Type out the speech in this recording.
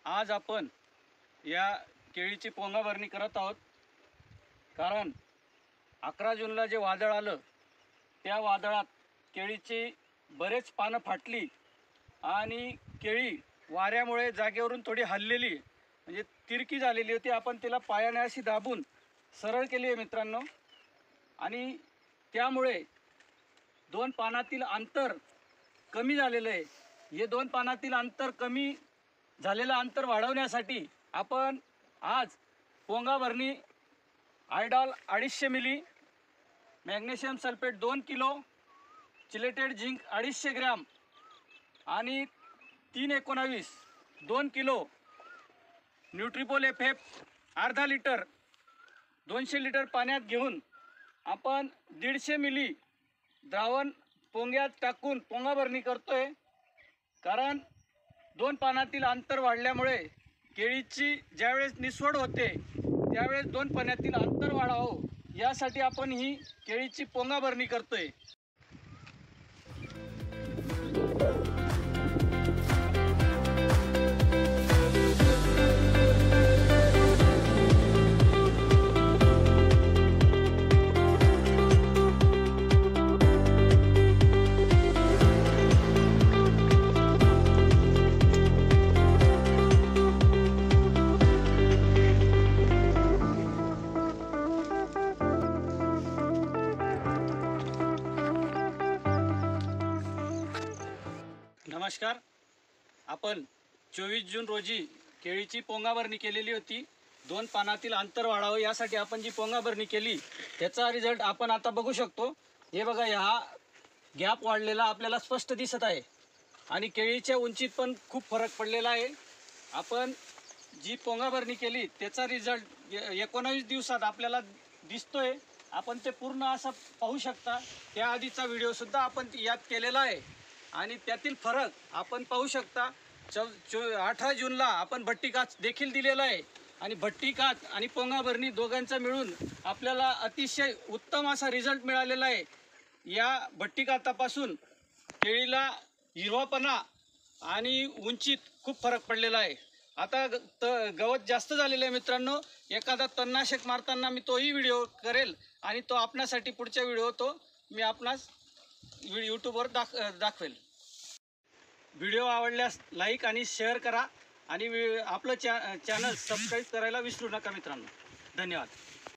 आज आपण या केळीची पोंगा भरणी करत आहोत। कारण 11 जूनला जे वादळ आलं त्या वादळात केळीची बरेच पानं फाटली आणि केळी वाऱ्यामुळे जागेवरून थोडी हललेली म्हणजे तिरकी झालेली होती। आपण तिला पायाने अशी दाबून सरळ केली आहे मित्रांनो, आणि त्यामुळे दोन पानातील अंतर कमी झालेलं आहे। हे दोन पानातील अंतर कमी झालेलं अंतर वाढवण्यासाठी आपण आज पोंगा भरणी आयडॉल 250 मिली, magnesium sulphate 2 kilo, chelated zinc 250 gram आणि 319 2 किलो, न्यूट्रिपोल FF अर्धा लिटर 200 लिटर पाण्यात घेऊन आपण 150 मिली द्रावण पोंग्यात टाकून पोंगा भरणी करतोय। कारण दोन पानातील अंतर वाढल्यामुळे केळीची ज्यावेळेस निसवड होते त्यावेळेस दोन पानातील अंतर वाढावं यासाठी आपण ही केळीची पोंगा भरणी करतोय। नमस्कार, आपण 24 जून रोजी केळीची पोंगा भरणी केलेली होती। दोन पानातील अंतर वाढावं यासाठी आपण जी पोंगा भरणी केली त्याचा रिझल्ट आपण आता बघू शकतो। हे बघा, हा गॅप वाढलेला आपल्याला स्पष्ट दिसत आहे आणि केळीच्या उंचीत पण खूप फरक पडलेला आहे। आपण जी पोंगा भरणी केली त्याचा रिझल्ट 19 दिवसात आपल्याला दिसतोय। आपण ते पूर्ण असं पाहू शकता। त्याआधीचा व्हिडिओ सुद्धा आपण यात केलेला आहे आणि त्यातील फरक आपण पाहू शकता। 18 जूनला आपण भट्टी काच देखील दिलेला आहे आणि भट्टी काच आणि पोंगा भरणी दोघांचा मिळून आपल्याला अतिशय उत्तम असा रिझल्ट मिळालेला आहे। या भट्टी काचापासून केळीला हिरवापणा आणि उंचीत खूप फरक पडलेला आहे। आता गवत जास्त झालेलं आहे मित्रांनो। एखादा तणनाशक मारताना मी तोही व्हिडिओ करेल आणि तो आपणासाठी पुढच्या व्हिडिओ तो मी आपणास यूट्यूबवर दाखवेल। व्हिडिओ आवडल्यास लाईक आणि शेअर करा आणि आपलं चॅनल सबस्क्राईब करायला विसरू नका मित्रांनो। धन्यवाद।